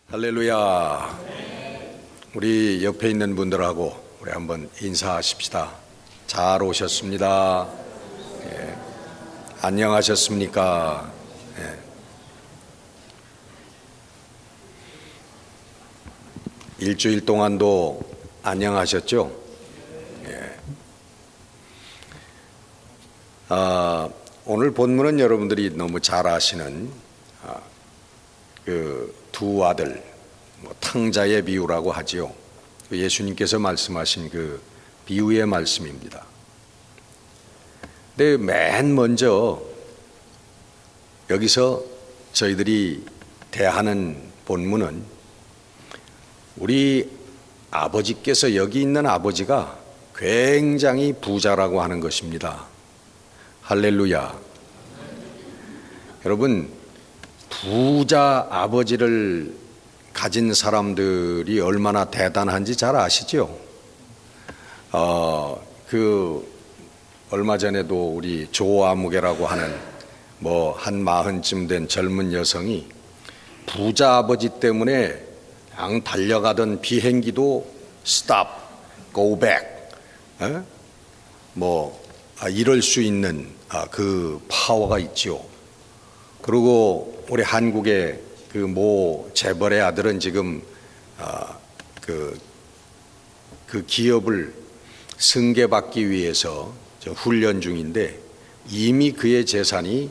할렐루야. 우리 옆에 있는 분들하고 우리 한번 인사하십시다. 잘 오셨습니다. 예. 안녕하셨습니까? 예. 일주일 동안도 안녕하셨죠? 예. 오늘 본문은 여러분들이 너무 잘 아시는 그 두 아들, 탕자의 비유라고 하지요. 예수님께서 말씀하신 그 비유의 말씀입니다. 근데 맨 먼저 여기서 저희들이 대하는 본문은 우리 아버지께서, 여기 있는 아버지가 굉장히 부자라고 하는 것입니다. 할렐루야. 여러분, 부자 아버지를 가진 사람들이 얼마나 대단한지 잘 아시죠? 얼마 전에도 우리 조아무개라고 하는 한 40쯤 된 젊은 여성이 부자 아버지 때문에 그냥 달려가던 비행기도 stop, go back, 이럴 수 있는 그 파워가 있죠. 그리고 우리 한국의 그 모 재벌의 아들은 지금 그 기업을 승계받기 위해서 훈련 중인데 이미 그의 재산이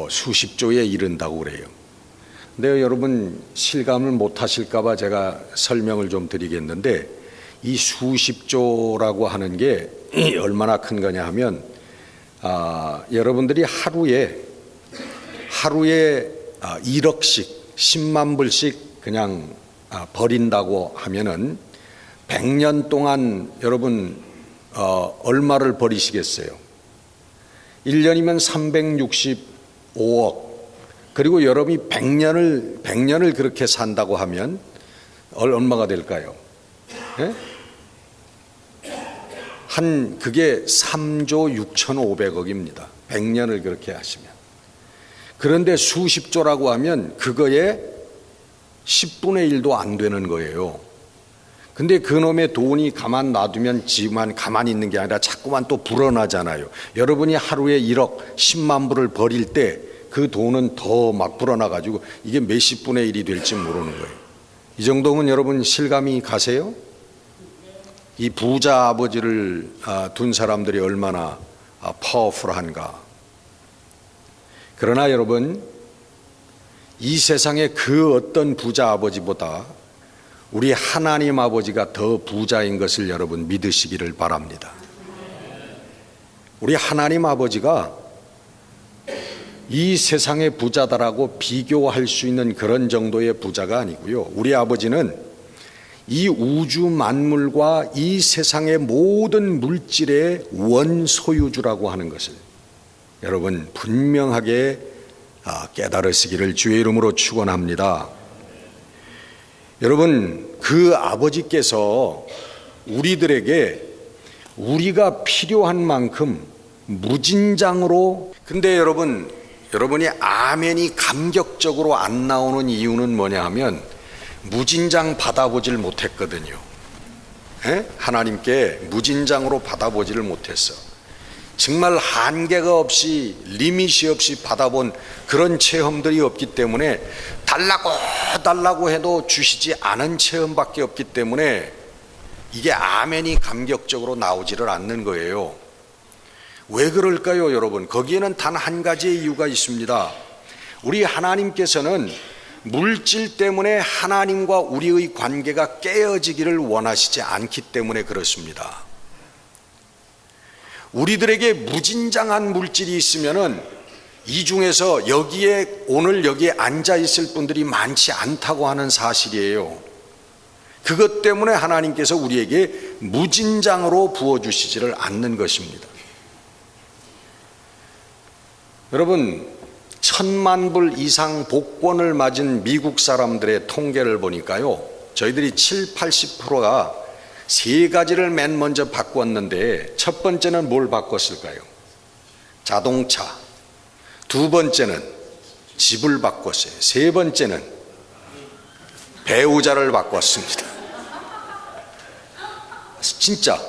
수십조에 이른다고 그래요. 근데 여러분 실감을 못 하실까 봐 제가 설명을 좀 드리겠는데, 이 수십조라고 하는 게 얼마나 큰 거냐 하면 여러분들이 하루에 1억씩 10만 불씩 그냥 버린다고 하면은 100년 동안 여러분 얼마를 버리시겠어요? 1년이면 365억. 그리고 여러분이 100년을 그렇게 산다고 하면 얼마가 될까요? 네? 그게 3조 6,500억입니다. 100년을 그렇게 하시면. 그런데 수십조라고 하면 그거에 10분의 1도 안 되는 거예요. 근데 그놈의 돈이 가만 놔두면 지만 가만히 있는 게 아니라 자꾸만 또 불어나잖아요. 여러분이 하루에 1억 10만 불을 버릴 때 그 돈은 더 막 불어나가지고 이게 몇십 분의 1이 될지 모르는 거예요. 이 정도면 여러분 실감이 가세요? 이 부자 아버지를 둔 사람들이 얼마나 파워풀한가. 그러나 여러분, 이 세상의 그 어떤 부자 아버지보다 우리 하나님 아버지가 더 부자인 것을 여러분 믿으시기를 바랍니다. 우리 하나님 아버지가 이 세상의 부자다라고 비교할 수 있는 그런 정도의 부자가 아니고요. 우리 아버지는 이 우주 만물과 이 세상의 모든 물질의 원소유주라고 하는 것을 여러분 분명하게 깨달으시기를 주의 이름으로 축원합니다. 여러분, 그 아버지께서 우리들에게 우리가 필요한 만큼 무진장으로, 근데 여러분이 아멘이 감격적으로 안 나오는 이유는 뭐냐 하면 무진장 받아보질 못했거든요. 하나님께 무진장으로 받아보지를 못했어. 정말 한계가 없이, 리밋이 없이 받아본 그런 체험들이 없기 때문에 달라고 해도 주시지 않은 체험밖에 없기 때문에 이게 아멘이 감격적으로 나오지를 않는 거예요. 왜 그럴까요, 여러분? 거기에는 단 한 가지의 이유가 있습니다. 우리 하나님께서는 물질 때문에 하나님과 우리의 관계가 깨어지기를 원하시지 않기 때문에 그렇습니다. 우리들에게 무진장한 물질이 있으면은 이 중에서 오늘 여기에 앉아 있을 분들이 많지 않다고 하는 사실이에요. 그것 때문에 하나님께서 우리에게 무진장으로 부어주시지를 않는 것입니다. 여러분, 1,000만 불 이상 복권을 맞은 미국 사람들의 통계를 보니까요, 저희들이 70~80%가 세 가지를 맨 먼저 바꿨는데, 첫 번째는 뭘 바꿨을까요? 자동차. 두 번째는 집을 바꿨어요. 세 번째는 배우자를 바꿨습니다. 진짜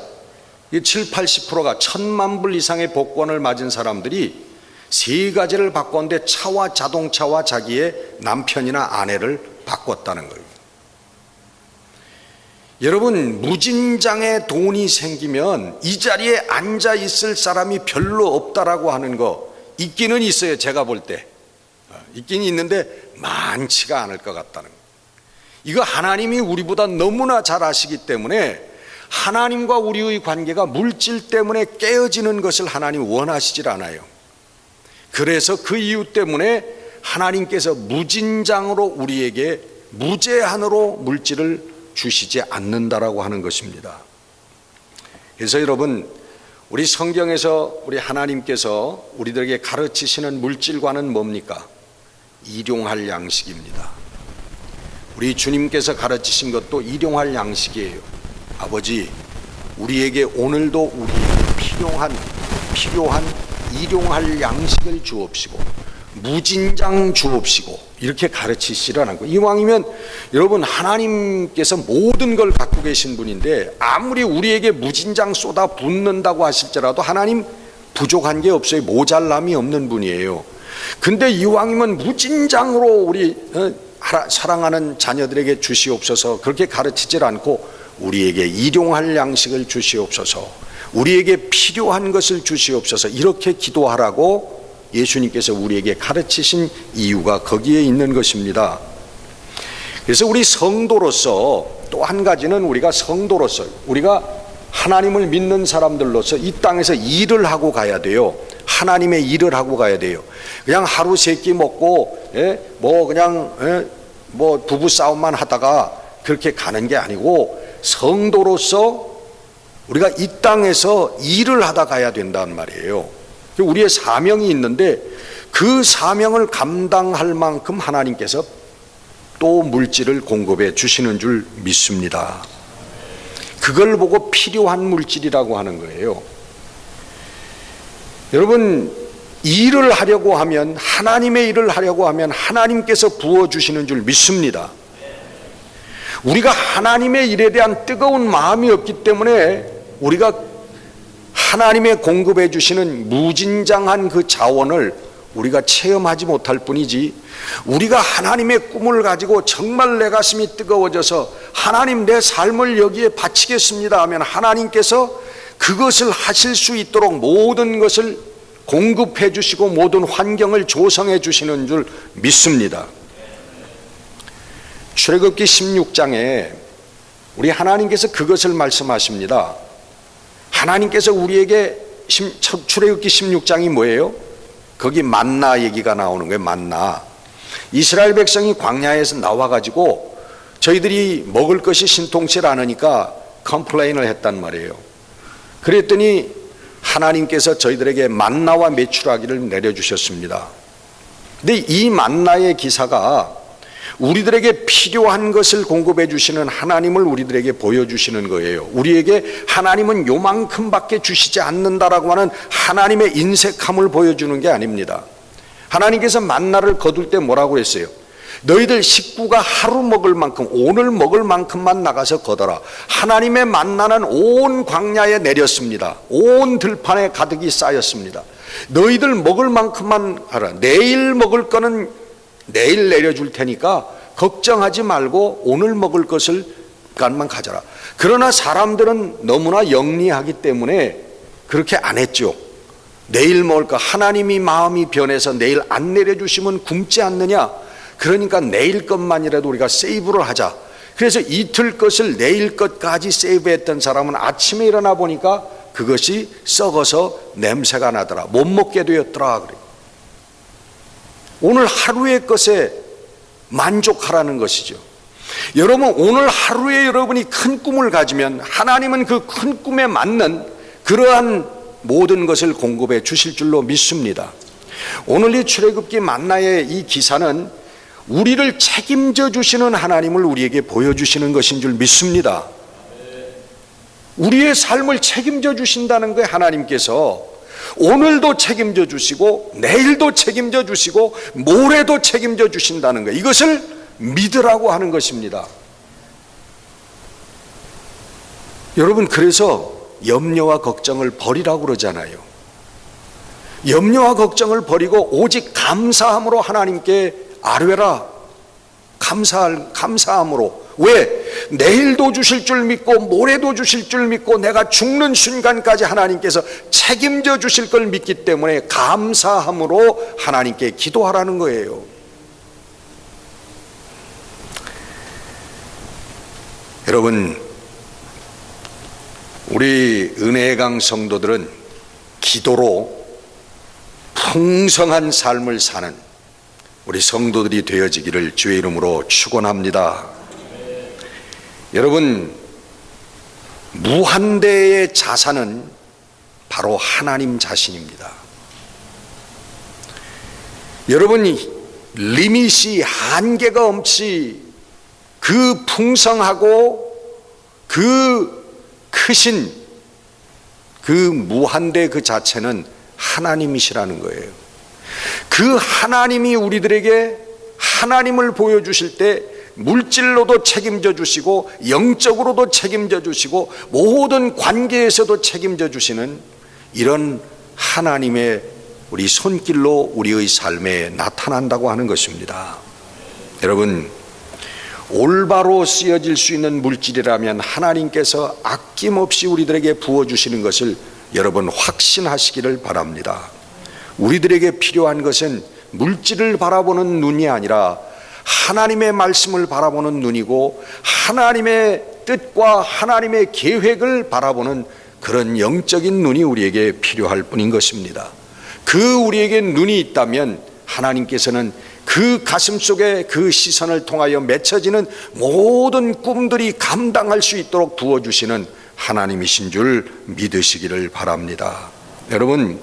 7, 80%가 1,000만 불 이상의 복권을 맞은 사람들이 세 가지를 바꿨는데 차와 자동차와 자기의 남편이나 아내를 바꿨다는 거예요. 여러분, 무진장의 돈이 생기면 이 자리에 앉아 있을 사람이 별로 없다라고 하는 거 있기는 있어요. 제가 볼 때 있긴 있는데 많지가 않을 것 같다는 거. 이거 하나님이 우리보다 너무나 잘 아시기 때문에 하나님과 우리의 관계가 물질 때문에 깨어지는 것을 하나님 원하시질 않아요. 그래서 그 이유 때문에 하나님께서 무진장으로 우리에게 무제한으로 물질을 주시지 않는다라고 하는 것입니다. 그래서 여러분, 우리 성경에서 우리 하나님께서 우리들에게 가르치시는 물질과는 뭡니까? 일용할 양식입니다. 우리 주님께서 가르치신 것도 일용할 양식이에요. 아버지, 우리에게 오늘도 우리에게 필요한 일용할 양식을 주옵시고 무진장 주옵시고 이렇게 가르치시라는 거예요. 이왕이면 여러분, 하나님께서 모든 걸 갖고 계신 분인데 아무리 우리에게 무진장 쏟아 붓는다고 하실지라도 하나님 부족한 게 없어요. 모자람이 없는 분이에요. 근데 이왕이면 무진장으로 우리 사랑하는 자녀들에게 주시옵소서 그렇게 가르치질 않고 우리에게 일용할 양식을 주시옵소서, 우리에게 필요한 것을 주시옵소서 이렇게 기도하라고 예수님께서 우리에게 가르치신 이유가 거기에 있는 것입니다. 그래서 우리 성도로서 또 한 가지는 우리가 성도로서 우리가 하나님을 믿는 사람들로서 이 땅에서 일을 하고 가야 돼요. 하나님의 일을 하고 가야 돼요. 그냥 하루 세 끼 먹고 뭐 부부 싸움만 하다가 그렇게 가는 게 아니고 성도로서 우리가 이 땅에서 일을 하다 가야 된단 말이에요. 우리의 사명이 있는데 그 사명을 감당할 만큼 하나님께서 또 물질을 공급해 주시는 줄 믿습니다. 그걸 보고 필요한 물질이라고 하는 거예요. 여러분, 일을 하려고 하면, 하나님의 일을 하려고 하면 하나님께서 부어주시는 줄 믿습니다. 우리가 하나님의 일에 대한 뜨거운 마음이 없기 때문에 우리가 하나님의 공급해 주시는 무진장한 그 자원을 우리가 체험하지 못할 뿐이지, 우리가 하나님의 꿈을 가지고 정말 내 가슴이 뜨거워져서 하나님 내 삶을 여기에 바치겠습니다 하면 하나님께서 그것을 하실 수 있도록 모든 것을 공급해 주시고 모든 환경을 조성해 주시는 줄 믿습니다. 출애굽기 16장에 우리 하나님께서 그것을 말씀하십니다. 하나님께서 우리에게 출애굽기 16장이 뭐예요? 거기 만나 얘기가 나오는 거예요. 만나. 이스라엘 백성이 광야에서 나와가지고 저희들이 먹을 것이 신통치 않으니까 컴플레인을 했단 말이에요. 그랬더니 하나님께서 저희들에게 만나와 메추라기를 내려주셨습니다. 근데 이 만나의 기사가 우리들에게 필요한 것을 공급해 주시는 하나님을 우리들에게 보여주시는 거예요. 우리에게 하나님은 요만큼밖에 주시지 않는다라고 하는 하나님의 인색함을 보여주는 게 아닙니다. 하나님께서 만나를 거둘 때 뭐라고 했어요? 너희들 식구가 하루 먹을 만큼, 오늘 먹을 만큼만 나가서 거둬라. 하나님의 만나는 온 광야에 내렸습니다. 온 들판에 가득히 쌓였습니다. 너희들 먹을 만큼만 하라. 내일 먹을 거는 내일 내려줄 테니까 걱정하지 말고 오늘 먹을 것을 만 가져라. 그러나 사람들은 너무나 영리하기 때문에 그렇게 안 했죠. 내일 먹을 거, 하나님이 마음이 변해서 내일 안 내려주시면 굶지 않느냐, 그러니까 내일 것만이라도 우리가 세이브를 하자. 그래서 이틀 것을 내일 것까지 세이브했던 사람은 아침에 일어나 보니까 그것이 썩어서 냄새가 나더라, 못 먹게 되었더라. 그래. 오늘 하루의 것에 만족하라는 것이죠. 여러분, 오늘 하루에 여러분이 큰 꿈을 가지면 하나님은 그 큰 꿈에 맞는 그러한 모든 것을 공급해 주실 줄로 믿습니다. 오늘 이 출애굽기 만나의 이 기사는 우리를 책임져 주시는 하나님을 우리에게 보여주시는 것인 줄 믿습니다. 우리의 삶을 책임져 주신다는 거예요. 하나님께서 오늘도 책임져 주시고 내일도 책임져 주시고 모레도 책임져 주신다는 거예요. 이것을 믿으라고 하는 것입니다. 여러분, 그래서 염려와 걱정을 버리라고 그러잖아요. 염려와 걱정을 버리고 오직 감사함으로 하나님께 아뢰라. 감사함으로. 왜? 내일도 주실 줄 믿고 모레도 주실 줄 믿고 내가 죽는 순간까지 하나님께서 책임져 주실 걸 믿기 때문에 감사함으로 하나님께 기도하라는 거예요. 여러분, 우리 은혜의 강 성도들은 기도로 풍성한 삶을 사는 우리 성도들이 되어지기를 주의 이름으로 축원합니다. 여러분, 무한대의 자산은 바로 하나님 자신입니다. 여러분이 리밋이 한계가 없이 그 풍성하고 그 크신 그 무한대 그 자체는 하나님이시라는 거예요. 그 하나님이 우리들에게 하나님을 보여주실 때 물질로도 책임져 주시고 영적으로도 책임져 주시고 모든 관계에서도 책임져 주시는 이런 하나님의 우리 손길로 우리의 삶에 나타난다고 하는 것입니다. 여러분, 올바로 쓰여질 수 있는 물질이라면 하나님께서 아낌없이 우리들에게 부어주시는 것을 여러분 확신하시기를 바랍니다. 우리들에게 필요한 것은 물질을 바라보는 눈이 아니라 하나님의 말씀을 바라보는 눈이고 하나님의 뜻과 하나님의 계획을 바라보는 그런 영적인 눈이 우리에게 필요할 뿐인 것입니다. 그 우리에게 눈이 있다면 하나님께서는 그 가슴 속에 그 시선을 통하여 맺혀지는 모든 꿈들이 감당할 수 있도록 부어주시는 하나님이신 줄 믿으시기를 바랍니다. 여러분,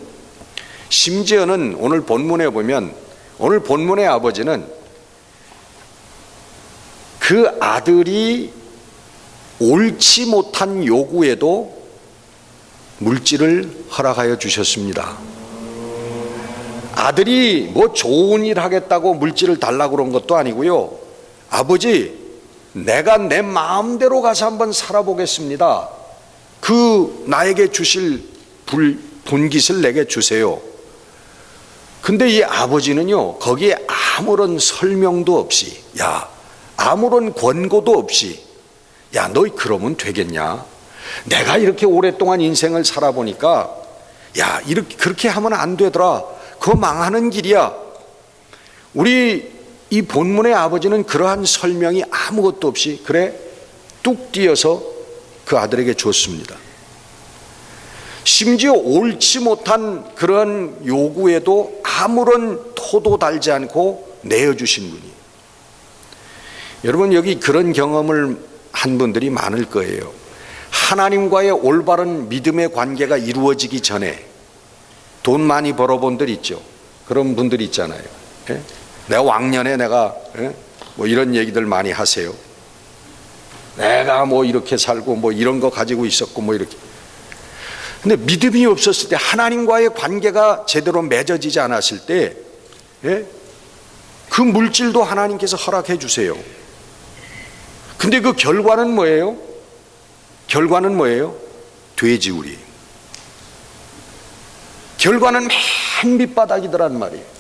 심지어는 오늘 본문에 보면 오늘 본문의 아버지는 그 아들이 옳지 못한 요구에도 물질을 허락하여 주셨습니다. 아들이 뭐 좋은 일 하겠다고 물질을 달라고 그런 것도 아니고요. 아버지, 내가 내 마음대로 가서 한번 살아보겠습니다. 그 나에게 주실 분깃을 내게 주세요. 근데 이 아버지는요, 거기에 아무런 설명도 없이, 아무런 권고도 없이, 너희 그러면 되겠냐? 내가 이렇게 오랫동안 인생을 살아보니까, 이렇게 그렇게 하면 안 되더라. 그거 망하는 길이야. 우리 이 본문의 아버지는 그러한 설명이 아무것도 없이 그래 뚝 띄어서 그 아들에게 줬습니다. 심지어 옳지 못한 그런 요구에도 아무런 토도 달지 않고 내어주신 분이. 여러분, 여기 그런 경험을 한 분들이 많을 거예요. 하나님과의 올바른 믿음의 관계가 이루어지기 전에 돈 많이 벌어본 들 있죠. 그런 분들 있잖아요. 내가 왕년에 뭐 이런 얘기들 많이 하세요. 내가 뭐 이렇게 살고 뭐 이런 거 가지고 있었고 뭐 이렇게. 근데 믿음이 없었을 때, 하나님과의 관계가 제대로 맺어지지 않았을 때, 그 물질도 하나님께서 허락해 주세요. 근데 그 결과는 뭐예요? 결과는 뭐예요? 돼지우리. 결과는 맨 밑바닥이더란 말이에요.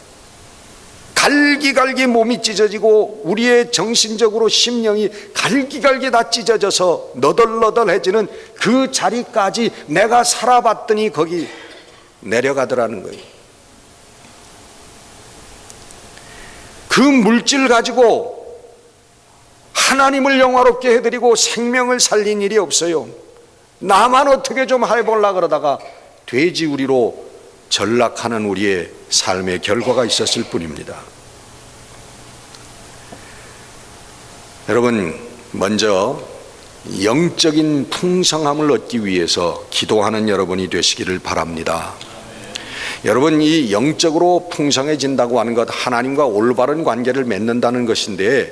갈기갈기 몸이 찢어지고 우리의 정신적으로 심령이 갈기갈기 다 찢어져서 너덜너덜해지는 그 자리까지 내가 살아봤더니 거기 내려가더라는 거예요. 그 물질 가지고 하나님을 영화롭게 해드리고 생명을 살린 일이 없어요. 나만 어떻게 좀 해보려고 그러다가 돼지우리로 전락하는 우리의 삶의 결과가 있었을 뿐입니다. 여러분, 먼저 영적인 풍성함을 얻기 위해서 기도하는 여러분이 되시기를 바랍니다. 여러분, 이 영적으로 풍성해진다고 하는 것, 하나님과 올바른 관계를 맺는다는 것인데,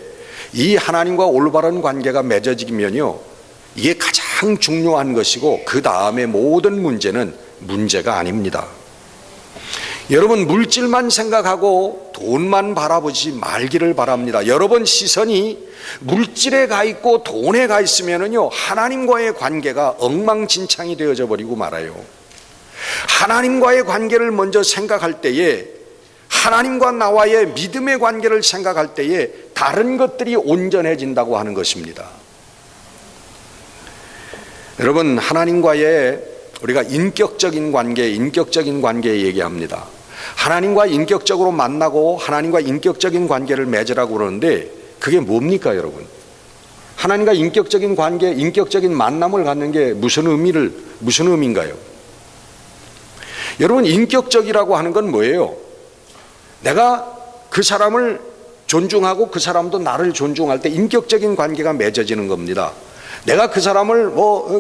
이 하나님과 올바른 관계가 맺어지면요, 이게 가장 중요한 것이고 그 다음에 모든 문제는 문제가 아닙니다. 여러분, 물질만 생각하고 돈만 바라보지 말기를 바랍니다. 여러분 시선이 물질에 가 있고 돈에 가 있으면요, 하나님과의 관계가 엉망진창이 되어져 버리고 말아요. 하나님과의 관계를 먼저 생각할 때에, 하나님과 나와의 믿음의 관계를 생각할 때에 다른 것들이 온전해진다고 하는 것입니다. 여러분, 하나님과의 우리가 인격적인 관계 얘기합니다. 하나님과 인격적으로 만나고 하나님과 인격적인 관계를 맺으라고 그러는데 그게 뭡니까, 여러분? 하나님과 인격적인 관계, 인격적인 만남을 갖는 게 무슨 의미인가요? 여러분, 인격적이라고 하는 건 뭐예요? 내가 그 사람을 존중하고 그 사람도 나를 존중할 때 인격적인 관계가 맺어지는 겁니다. 내가 그 사람을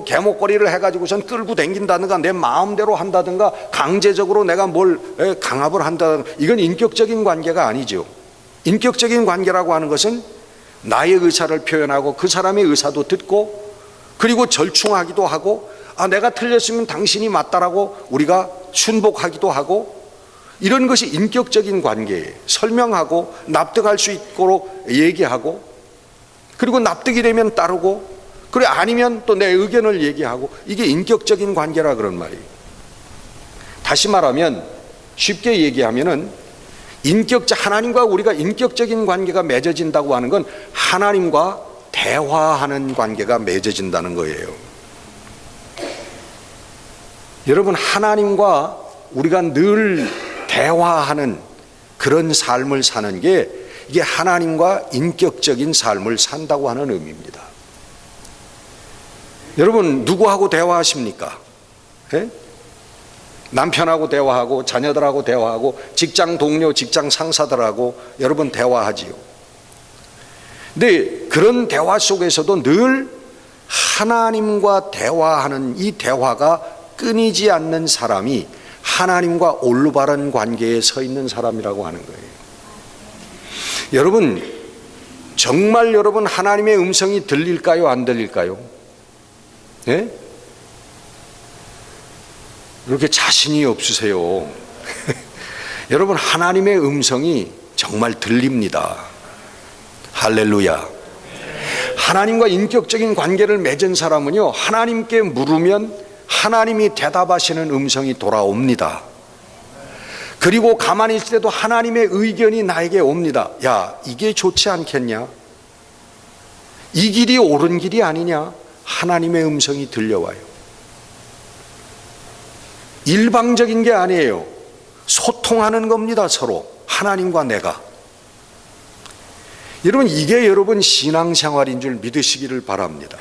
개목걸이를 해가지고선 끌고 다닌다든가 내 마음대로 한다든가 강제적으로 내가 뭘 강압을 한다든가, 이건 인격적인 관계가 아니죠. 인격적인 관계라고 하는 것은 나의 의사를 표현하고 그 사람의 의사도 듣고, 그리고 절충하기도 하고, 내가 틀렸으면 당신이 맞다라고 우리가 순복하기도 하고, 이런 것이 인격적인 관계예요. 설명하고 납득할 수 있도록 얘기하고, 그리고 납득이 되면 따르고, 그래 아니면 또 내 의견을 얘기하고, 이게 인격적인 관계라 그런 말이에요. 다시 말하면, 쉽게 얘기하면은 하나님과 우리가 인격적인 관계가 맺어진다고 하는 건 하나님과 대화하는 관계가 맺어진다는 거예요. 여러분, 하나님과 우리가 늘 대화하는 그런 삶을 사는 게, 이게 하나님과 인격적인 삶을 산다고 하는 의미입니다. 여러분, 누구하고 대화하십니까? 남편하고 대화하고, 자녀들하고 대화하고, 직장 동료, 직장 상사들하고 여러분 대화하지요. 근데 그런 대화 속에서도 늘 하나님과 대화하는 이 대화가 끊이지 않는 사람이 하나님과 올바른 관계에 서 있는 사람이라고 하는 거예요. 여러분, 정말 여러분 하나님의 음성이 들릴까요? 안 들릴까요? 예? 이렇게 자신이 없으세요. 여러분, 하나님의 음성이 정말 들립니다. 할렐루야. 하나님과 인격적인 관계를 맺은 사람은요, 하나님께 물으면 하나님이 대답하시는 음성이 돌아옵니다. 그리고 가만히 있을 때도 하나님의 의견이 나에게 옵니다. 야, 이게 좋지 않겠냐? 이 길이 옳은 길이 아니냐? 하나님의 음성이 들려와요. 일방적인 게 아니에요. 소통하는 겁니다, 서로. 하나님과 내가. 여러분, 이게 여러분 신앙생활인 줄 믿으시기를 바랍니다.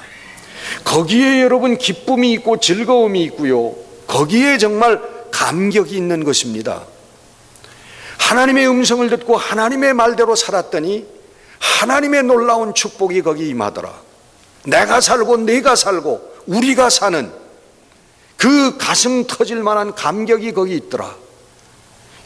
거기에 여러분 기쁨이 있고 즐거움이 있고요, 거기에 정말 감격이 있는 것입니다. 하나님의 음성을 듣고 하나님의 말대로 살았더니 하나님의 놀라운 축복이 거기 임하더라. 내가 살고 네가 살고 우리가 사는 그 가슴 터질 만한 감격이 거기 있더라.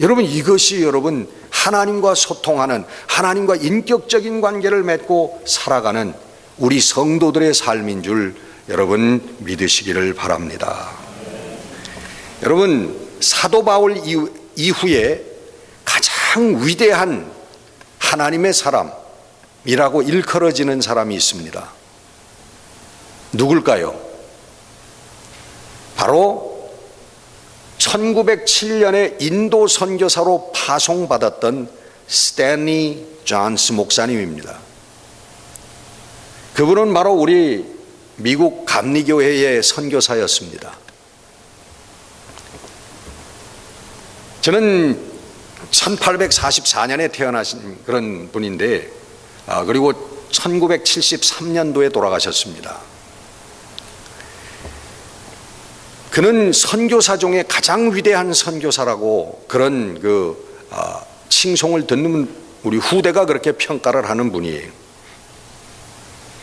여러분, 이것이 여러분 하나님과 소통하는, 하나님과 인격적인 관계를 맺고 살아가는 우리 성도들의 삶인 줄 여러분 믿으시기를 바랍니다. 여러분, 사도 바울 이후에 가장 위대한 하나님의 사람이라고 일컬어지는 사람이 있습니다. 누굴까요? 바로 1907년에 인도 선교사로 파송받았던 스탠리 존스 목사님입니다. 그분은 바로 우리 미국 감리교회의 선교사였습니다. 저는 1844년에 태어나신 그런 분인데, 그리고 1973년도에 돌아가셨습니다. 그는 선교사 중에 가장 위대한 선교사라고 그런 칭송을 듣는 우리 후대가 그렇게 평가를 하는 분이에요.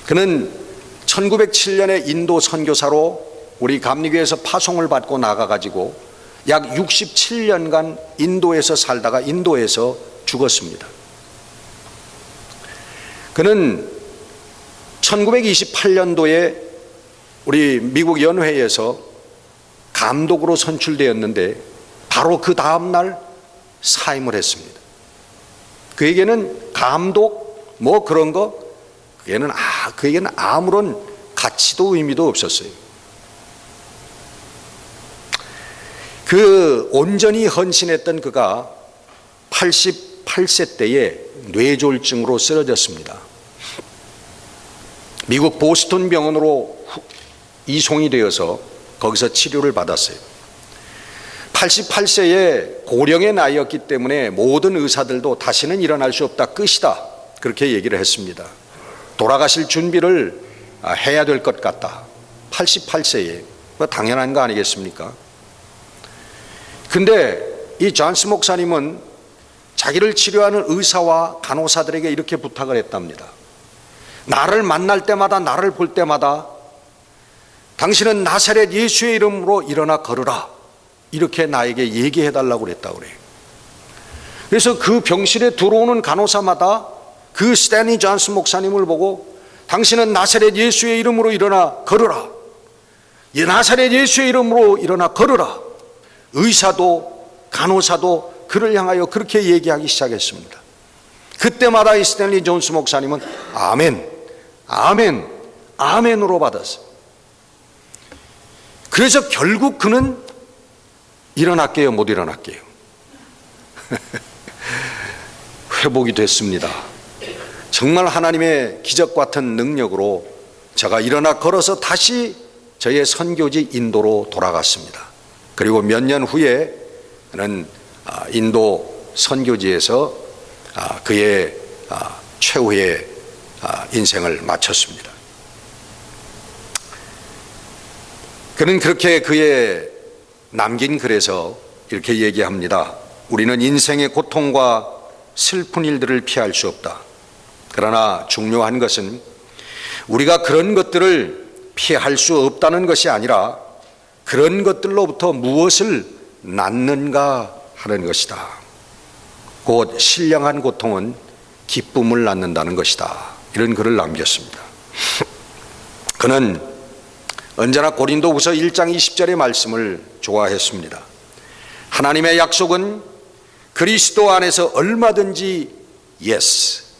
그는 1907년에 인도 선교사로 우리 감리교회에서 파송을 받고 나가가지고 약 67년간 인도에서 살다가 인도에서 죽었습니다. 그는 1928년도에 우리 미국 연회에서 감독으로 선출되었는데 바로 그 다음날 사임을 했습니다. 그에게는 감독 뭐 그런 거 그에게는 아무런 가치도 의미도 없었어요. 그 온전히 헌신했던 그가 88세 때에 뇌졸중으로 쓰러졌습니다. 미국 보스턴 병원으로 이송이 되어서 거기서 치료를 받았어요. 88세의 고령의 나이였기 때문에 모든 의사들도 다시는 일어날 수 없다, 끝이다, 그렇게 얘기를 했습니다. 돌아가실 준비를 해야 될 것 같다. 88세에 당연한 거 아니겠습니까? 근데 이 존스 목사님은 자기를 치료하는 의사와 간호사들에게 이렇게 부탁을 했답니다. 나를 만날 때마다, 나를 볼 때마다 당신은 나사렛 예수의 이름으로 일어나 걸으라, 이렇게 나에게 얘기해 달라고 그랬다고 그래요. 그래서 그 병실에 들어오는 간호사마다 그 스탠리 존스 목사님을 보고 당신은 나사렛 예수의 이름으로 일어나 걸으라, 나사렛 예수의 이름으로 일어나 걸으라. 의사도 간호사도 그를 향하여 그렇게 얘기하기 시작했습니다. 그때마다 이 스탠리 존스 목사님은 아멘, 아멘, 아멘으로 받았어요. 그래서 결국 그는 일어날게요, 못 일어날게요? 회복이 됐습니다. 정말 하나님의 기적 같은 능력으로 제가 일어나 걸어서 다시 저의 선교지 인도로 돌아갔습니다. 그리고 몇 년 후에 그는 인도 선교지에서 그의 최후의 인생을 마쳤습니다. 그는 그렇게 그의 남긴 글에서 이렇게 얘기합니다. 우리는 인생의 고통과 슬픈 일들을 피할 수 없다. 그러나 중요한 것은 우리가 그런 것들을 피할 수 없다는 것이 아니라 그런 것들로부터 무엇을 낳는가 하는 것이다. 곧 신령한 고통은 기쁨을 낳는다는 것이다. 이런 글을 남겼습니다. 그는 언제나 고린도후서 1장 20절의 말씀을 좋아했습니다. 하나님의 약속은 그리스도 안에서 얼마든지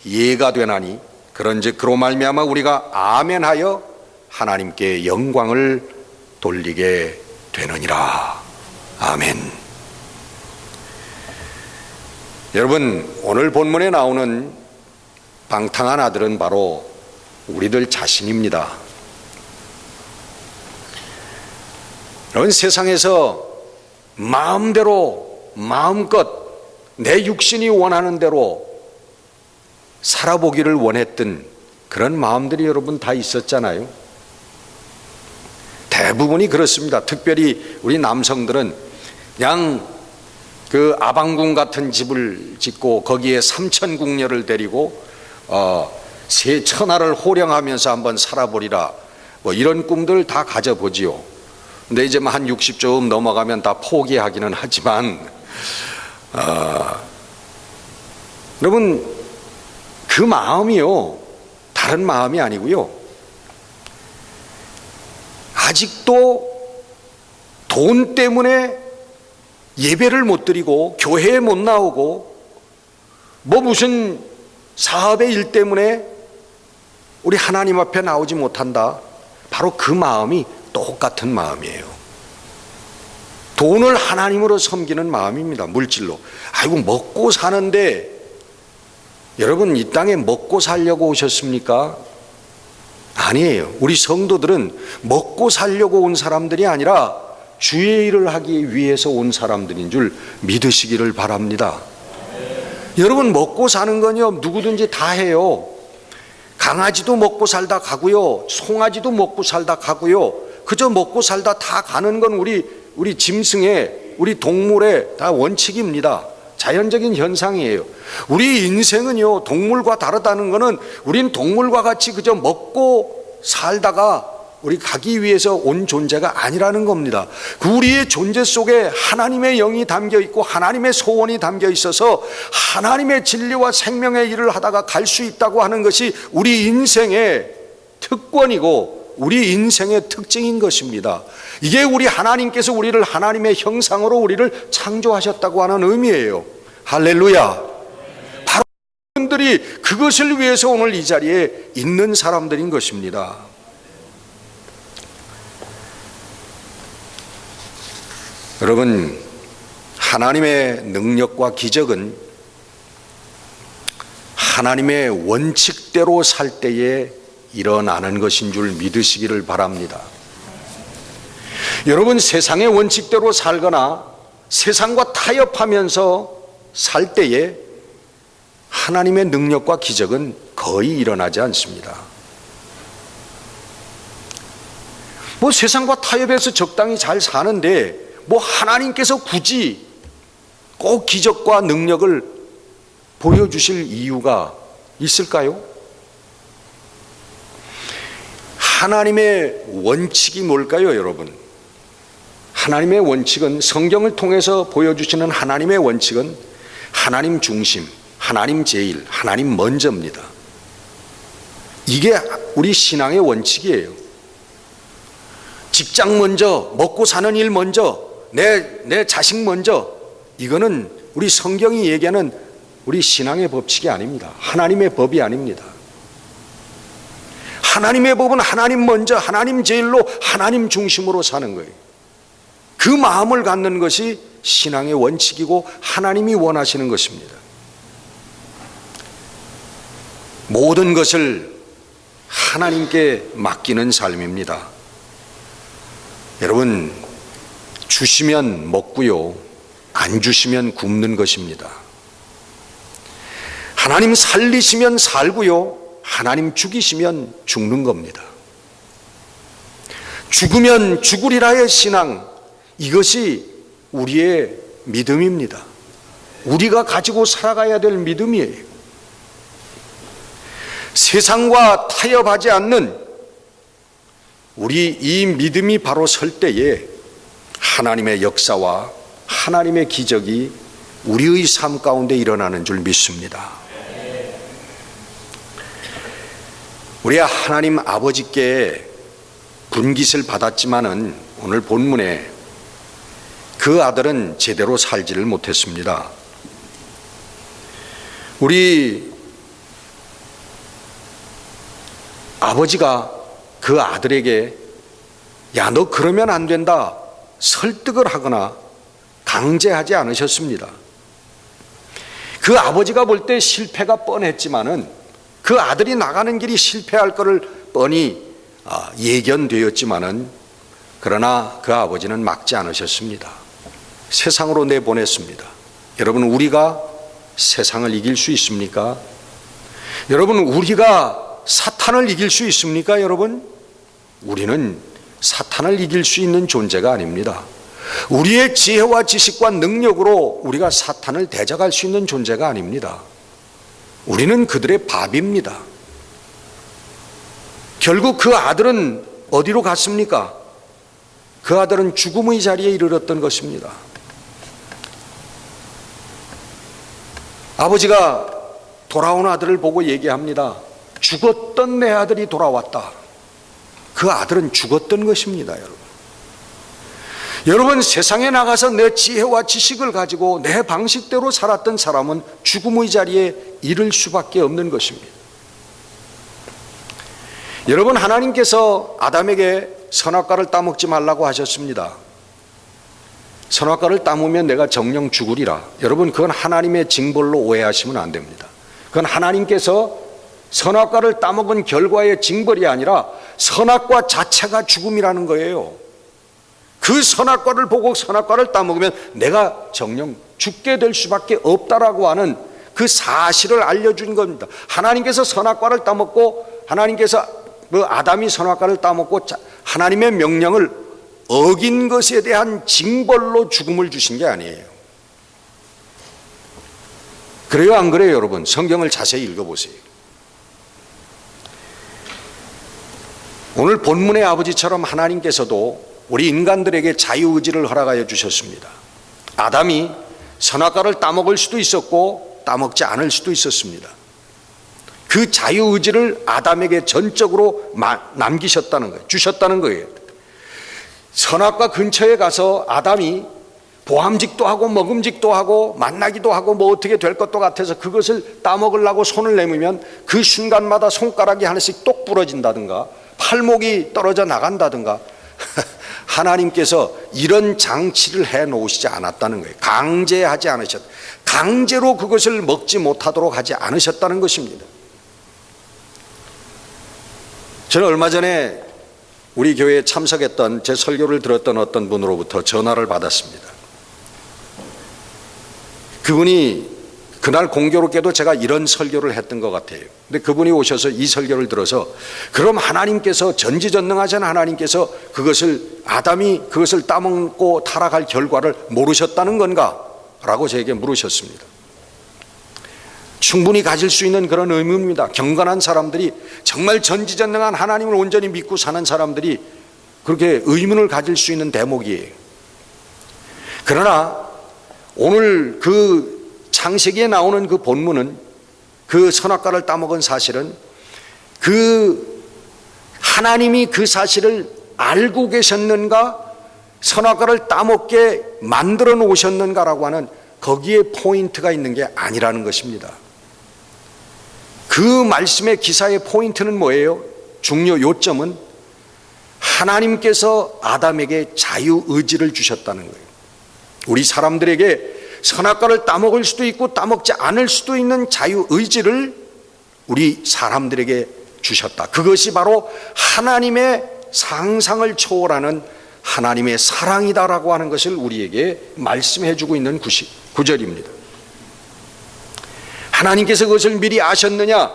예가 되나니 그런즉 그로 말미암아 우리가 아멘하여 하나님께 영광을 돌리게 되느니라. 아멘. 여러분, 오늘 본문에 나오는 방탕한 아들은 바로 우리들 자신입니다. 여러분, 세상에서 마음대로 마음껏 내 육신이 원하는 대로 살아보기를 원했던 그런 마음들이 여러분 다 있었잖아요. 대부분이 그렇습니다. 특별히 우리 남성들은 그냥 그 아방궁 같은 집을 짓고 거기에 삼천궁녀를 데리고 새 천하를 호령하면서 한번 살아보리라, 뭐 이런 꿈들 다 가져보지요. 근데 이제 한 60좀 넘어가면 다 포기하기는 하지만 여러분, 그 마음이요, 다른 마음이 아니고요, 아직도 돈 때문에 예배를 못 드리고 교회에 못 나오고 뭐 무슨 사업의 일 때문에 우리 하나님 앞에 나오지 못한다. 바로 그 마음이 똑같은 마음이에요. 돈을 하나님으로 섬기는 마음입니다. 물질로. 아이고, 먹고 사는데, 여러분 이 땅에 먹고 살려고 오셨습니까? 아니에요. 우리 성도들은 먹고 살려고 온 사람들이 아니라 주의 일을 하기 위해서 온 사람들인 줄 믿으시기를 바랍니다. 여러분, 먹고 사는 건요, 누구든지 다 해요. 강아지도 먹고 살다 가고요, 송아지도 먹고 살다 가고요, 그저 먹고 살다 다 가는 건 우리 짐승의, 우리 동물의 다 원칙입니다. 자연적인 현상이에요. 우리 인생은요, 동물과 다르다는 것은 우린 동물과 같이 그저 먹고 살다가 우리 가기 위해서 온 존재가 아니라는 겁니다. 그 우리의 존재 속에 하나님의 영이 담겨 있고 하나님의 소원이 담겨 있어서 하나님의 진리와 생명의 일을 하다가 갈 수 있다고 하는 것이 우리 인생의 특권이고 우리 인생의 특징인 것입니다. 이게 우리 하나님께서 우리를 하나님의 형상으로 우리를 창조하셨다고 하는 의미예요. 할렐루야. 바로 여러분들이 그것을 위해서 오늘 이 자리에 있는 사람들인 것입니다. 여러분, 하나님의 능력과 기적은 하나님의 원칙대로 살 때에 일어나는 것인 줄 믿으시기를 바랍니다. 여러분, 세상의 원칙대로 살거나 세상과 타협하면서 살 때에 하나님의 능력과 기적은 거의 일어나지 않습니다. 뭐 세상과 타협해서 적당히 잘 사는데 뭐 하나님께서 굳이 꼭 기적과 능력을 보여주실 이유가 있을까요? 하나님의 원칙이 뭘까요, 여러분? 하나님의 원칙은, 성경을 통해서 보여주시는 하나님의 원칙은 하나님 중심, 하나님 제일, 하나님 먼저입니다. 이게 우리 신앙의 원칙이에요. 직장 먼저, 먹고 사는 일 먼저, 내 자식 먼저, 이거는 우리 성경이 얘기하는 우리 신앙의 법칙이 아닙니다. 하나님의 법이 아닙니다. 하나님의 법은 하나님 먼저, 하나님 제일로, 하나님 중심으로 사는 거예요. 그 마음을 갖는 것이 신앙의 원칙이고 하나님이 원하시는 것입니다. 모든 것을 하나님께 맡기는 삶입니다. 여러분, 주시면 먹고요, 안 주시면 굶는 것입니다. 하나님 살리시면 살고요, 하나님 죽이시면 죽는 겁니다. 죽으면 죽으리라의 신앙, 이것이 우리의 믿음입니다. 우리가 가지고 살아가야 될 믿음이에요. 세상과 타협하지 않는 우리 이 믿음이 바로 설 때에 하나님의 역사와 하나님의 기적이 우리의 삶 가운데 일어나는 줄 믿습니다. 우리 하나님 아버지께 분깃을 받았지만은 오늘 본문에 그 아들은 제대로 살지를 못했습니다. 우리 아버지가 그 아들에게 야, 너 그러면 안 된다 설득을 하거나 강제하지 않으셨습니다. 그 아버지가 볼 때 실패가 뻔했지만은 그 아들이 나가는 길이 실패할 것을 뻔히 예견되었지만은 그러나 그 아버지는 막지 않으셨습니다. 세상으로 내보냈습니다. 여러분, 우리가 세상을 이길 수 있습니까? 여러분, 우리가 사탄을 이길 수 있습니까? 여러분, 우리는 사탄을 이길 수 있는 존재가 아닙니다. 우리의 지혜와 지식과 능력으로 우리가 사탄을 대적할 수 있는 존재가 아닙니다. 우리는 그들의 밥입니다. 결국 그 아들은 어디로 갔습니까? 그 아들은 죽음의 자리에 이르렀던 것입니다. 아버지가 돌아온 아들을 보고 얘기합니다. 죽었던 내 아들이 돌아왔다. 그 아들은 죽었던 것입니다, 여러분. 여러분, 세상에 나가서 내 지혜와 지식을 가지고 내 방식대로 살았던 사람은 죽음의 자리에 이를 수밖에 없는 것입니다. 여러분, 하나님께서 아담에게 선악과를 따먹지 말라고 하셨습니다. 선악과를 따먹으면 내가 정령 죽으리라. 여러분, 그건 하나님의 징벌로 오해하시면 안 됩니다. 그건 하나님께서 선악과를 따먹은 결과의 징벌이 아니라 선악과 자체가 죽음이라는 거예요. 그 선악과를 보고 선악과를 따먹으면 내가 정령 죽게 될 수밖에 없다라고 하는 그 사실을 알려준 겁니다. 하나님께서 선악과를 따먹고 하나님께서 아담이 선악과를 따먹고 하나님의 명령을 어긴 것에 대한 징벌로 죽음을 주신 게 아니에요. 그래요, 안 그래요, 여러분? 성경을 자세히 읽어보세요. 오늘 본문의 아버지처럼 하나님께서도 우리 인간들에게 자유의지를 허락하여 주셨습니다. 아담이 선악과를 따먹을 수도 있었고 따먹지 않을 수도 있었습니다. 그 자유의지를 아담에게 전적으로 남기셨다는 거예요. 주셨다는 거예요. 선악과 근처에 가서 아담이 보암직도 하고 먹음직도 하고 만나기도 하고 뭐 어떻게 될 것도 같아서 그것을 따먹으려고 손을 내밀면 그 순간마다 손가락이 하나씩 똑 부러진다든가 팔목이 떨어져 나간다든가 하나님께서 이런 장치를 해 놓으시지 않았다는 거예요. 강제하지 않으셨다. 강제로 그것을 먹지 못하도록 하지 않으셨다는 것입니다. 저는 얼마 전에 우리 교회에 참석했던 제 설교를 들었던 어떤 분으로부터 전화를 받았습니다. 그분이 그날 공교롭게도 제가 이런 설교를 했던 것 같아요. 근데 그분이 오셔서 이 설교를 들어서 그럼 하나님께서 전지전능하신 하나님께서 아담이 그것을 따먹고 타락할 결과를 모르셨다는 건가? 라고 저에게 물으셨습니다. 충분히 가질 수 있는 그런 의무입니다. 경건한 사람들이 정말 전지전능한 하나님을 온전히 믿고 사는 사람들이 그렇게 의문을 가질 수 있는 대목이에요. 그러나 오늘 그 창세기에 나오는 그 본문은 그 선악과를 따먹은 사실은 그 하나님이 그 사실을 알고 계셨는가, 선악과를 따먹게 만들어 놓으셨는가라고 하는 거기에 포인트가 있는 게 아니라는 것입니다. 그 말씀의 기사의 포인트는 뭐예요? 중요 요점은 하나님께서 아담에게 자유의지를 주셨다는 거예요. 우리 사람들에게 선악과를 따먹을 수도 있고 따먹지 않을 수도 있는 자유의지를 우리 사람들에게 주셨다. 그것이 바로 하나님의 상상을 초월하는 하나님의 사랑이다라고 하는 것을 우리에게 말씀해 주고 있는 구절입니다. 하나님께서 그것을 미리 아셨느냐?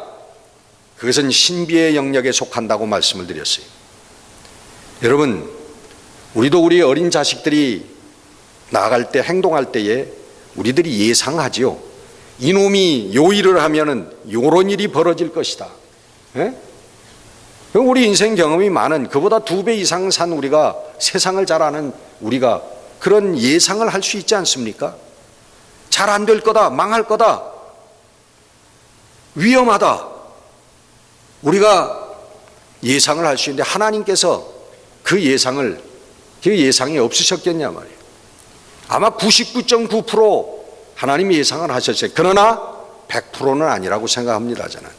그것은 신비의 영역에 속한다고 말씀을 드렸어요. 여러분, 우리도 우리 어린 자식들이 나아갈 때, 행동할 때에 우리들이 예상하지요. 이놈이 요 일을 하면은 요런 일이 벌어질 것이다. 예? 우리 인생 경험이 많은, 그보다 2배 이상 산 우리가, 세상을 잘 아는 우리가 그런 예상을 할 수 있지 않습니까? 잘 안 될 거다, 망할 거다, 위험하다, 우리가 예상을 할 수 있는데 하나님께서 그 예상이 없으셨겠냐 말이에요. 아마 99.9% 하나님이 예상을 하셨어요. 그러나 100%는 아니라고 생각합니다, 저는.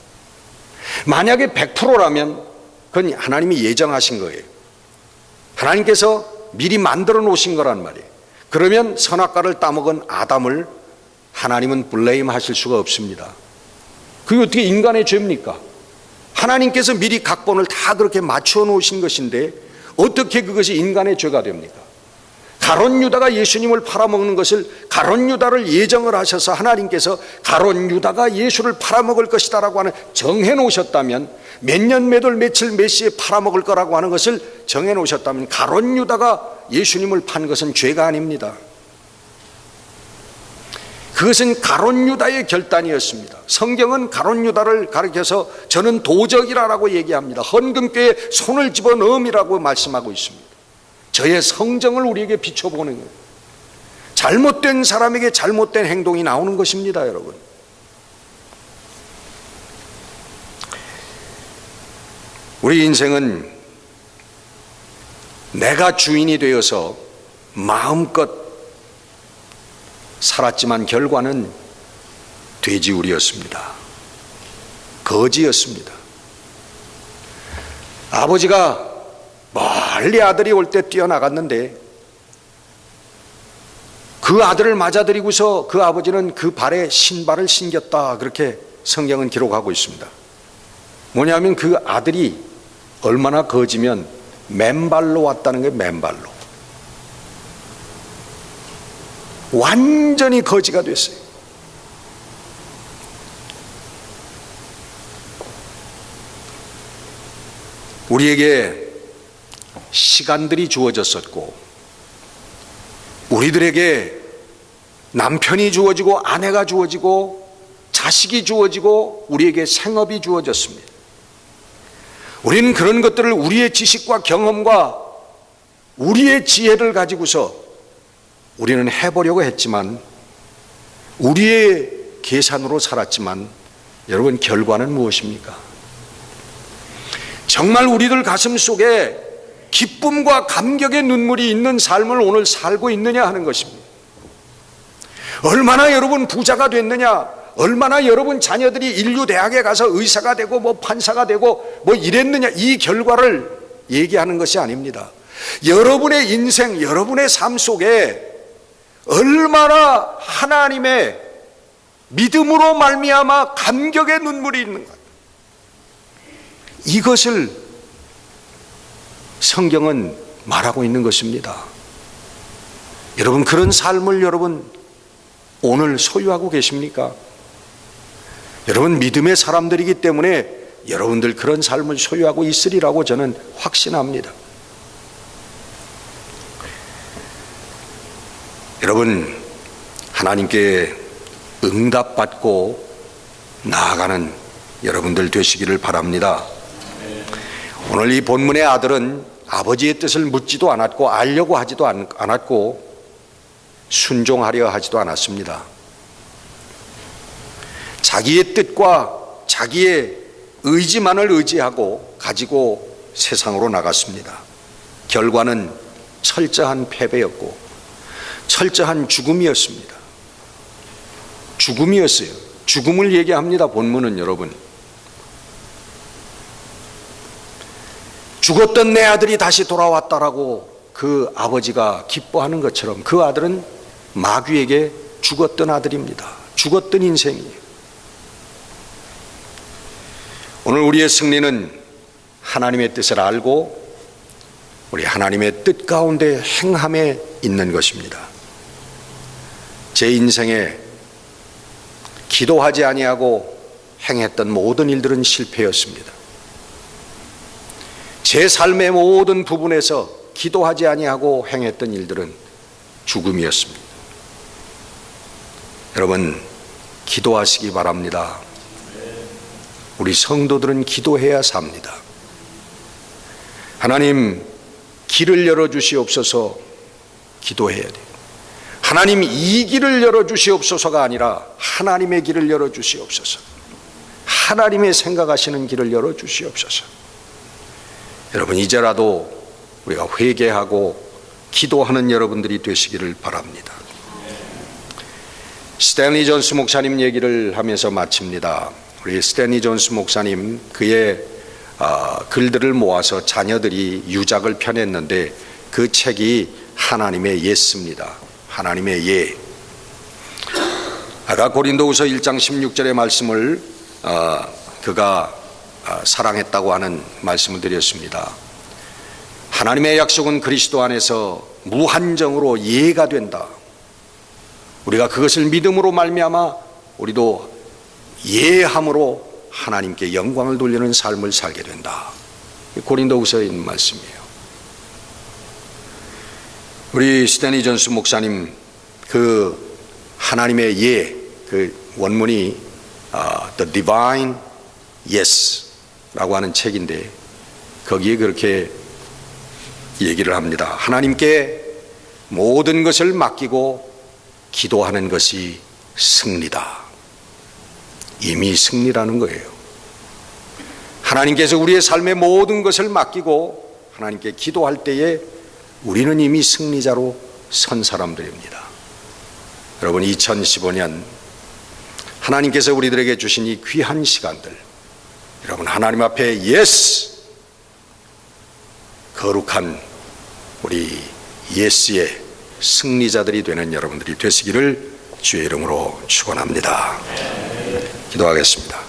만약에 100%라면 그건 하나님이 예정하신 거예요. 하나님께서 미리 만들어 놓으신 거란 말이에요. 그러면 선악과를 따먹은 아담을 하나님은 블레임 하실 수가 없습니다. 그게 어떻게 인간의 죄입니까? 하나님께서 미리 각본을 다 그렇게 맞춰 놓으신 것인데 어떻게 그것이 인간의 죄가 됩니까? 가룟 유다가 예수님을 팔아먹는 것을 가룟 유다를 예정을 하셔서 하나님께서 가룟 유다가 예수를 팔아먹을 것이다라고 하는 정해 놓으셨다면, 몇 년 몇 월 며칠 몇 시에 팔아먹을 거라고 하는 것을 정해 놓으셨다면 가룟 유다가 예수님을 판 것은 죄가 아닙니다. 그것은 가룟 유다의 결단이었습니다. 성경은 가룟 유다를 가리켜서 저는 도적이라고 얘기합니다. 헌금궤에 손을 집어넣음이라고 말씀하고 있습니다. 저의 성정을 우리에게 비춰보는 거예요. 잘못된 사람에게 잘못된 행동이 나오는 것입니다, 여러분. 우리 인생은 내가 주인이 되어서 마음껏 살았지만 결과는 돼지우리였습니다. 거지였습니다. 아버지가 멀리 아들이 올 때 뛰어나갔는데 그 아들을 맞아들이고서 그 아버지는 그 발에 신발을 신겼다, 그렇게 성경은 기록하고 있습니다. 뭐냐면 그 아들이 얼마나 거지면 맨발로 왔다는 거예요. 맨발로. 완전히 거지가 됐어요. 우리에게 시간들이 주어졌었고, 우리들에게 남편이 주어지고 아내가 주어지고 자식이 주어지고 우리에게 생업이 주어졌습니다. 우리는 그런 것들을 우리의 지식과 경험과 우리의 지혜를 가지고서 우리는 해보려고 했지만, 우리의 계산으로 살았지만, 여러분 결과는 무엇입니까? 정말 우리들 가슴 속에 기쁨과 감격의 눈물이 있는 삶을 오늘 살고 있느냐 하는 것입니다. 얼마나 여러분 부자가 됐느냐, 얼마나 여러분 자녀들이 인류대학에 가서 의사가 되고 뭐 판사가 되고 뭐 이랬느냐, 이 결과를 얘기하는 것이 아닙니다. 여러분의 인생, 여러분의 삶 속에 얼마나 하나님의 믿음으로 말미암아 감격의 눈물이 있는가, 이것을 성경은 말하고 있는 것입니다. 여러분, 그런 삶을 여러분 오늘 소유하고 계십니까? 여러분, 믿음의 사람들이기 때문에 여러분들 그런 삶을 소유하고 있으리라고 저는 확신합니다. 여러분, 하나님께 응답받고 나아가는 여러분들 되시기를 바랍니다. 오늘 이 본문의 아들은 아버지의 뜻을 묻지도 않았고 알려고 하지도 않았고 순종하려 하지도 않았습니다. 자기의 뜻과 자기의 의지만을 의지하고 가지고 세상으로 나갔습니다. 결과는 철저한 패배였고 철저한 죽음이었습니다. 죽음이었어요. 죽음을 얘기합니다. 본문은 여러분, 죽었던 내 아들이 다시 돌아왔다라고 그 아버지가 기뻐하는 것처럼 그 아들은 마귀에게 죽었던 아들입니다. 죽었던 인생이에요. 오늘 우리의 승리는 하나님의 뜻을 알고 우리 하나님의 뜻 가운데 행함에 있는 것입니다. 제 인생에 기도하지 아니하고 행했던 모든 일들은 실패였습니다. 제 삶의 모든 부분에서 기도하지 아니하고 행했던 일들은 죽음이었습니다. 여러분, 기도하시기 바랍니다. 우리 성도들은 기도해야 삽니다. 하나님, 길을 열어주시옵소서. 기도해야 돼요. 하나님, 이 길을 열어주시옵소서가 아니라 하나님의 길을 열어주시옵소서. 하나님의 생각하시는 길을 열어주시옵소서. 여러분, 이제라도 우리가 회개하고 기도하는 여러분들이 되시기를 바랍니다. 스탠리 존스 목사님 얘기를 하면서 마칩니다. 우리 스탠리 존스 목사님, 그의 글들을 모아서 자녀들이 유작을 펴냈는데 그 책이 하나님의 예습니다. 하나님의 예. 아까 고린도후서 1장 16절의 말씀을 그가 사랑했다고 하는 말씀을 드렸습니다. 하나님의 약속은 그리스도 안에서 무한정으로 예가 된다. 우리가 그것을 믿음으로 말미암아 우리도 예함으로 하나님께 영광을 돌리는 삶을 살게 된다. 고린도후서에 있는 말씀이에요. 우리 스탠리 존스 목사님, 그 하나님의 예, 그 원문이 The Divine Yes 라고 하는 책인데 거기에 그렇게 얘기를 합니다. 하나님께 모든 것을 맡기고 기도하는 것이 승리다. 이미 승리라는 거예요. 하나님께서 우리의 삶의 모든 것을 맡기고 하나님께 기도할 때에 우리는 이미 승리자로 선 사람들입니다. 여러분, 2015년 하나님께서 우리들에게 주신 이 귀한 시간들, 여러분 하나님 앞에 예스, 거룩한 우리 예스의 승리자들이 되는 여러분들이 되시기를 주의 이름으로 축원합니다. 기도하겠습니다.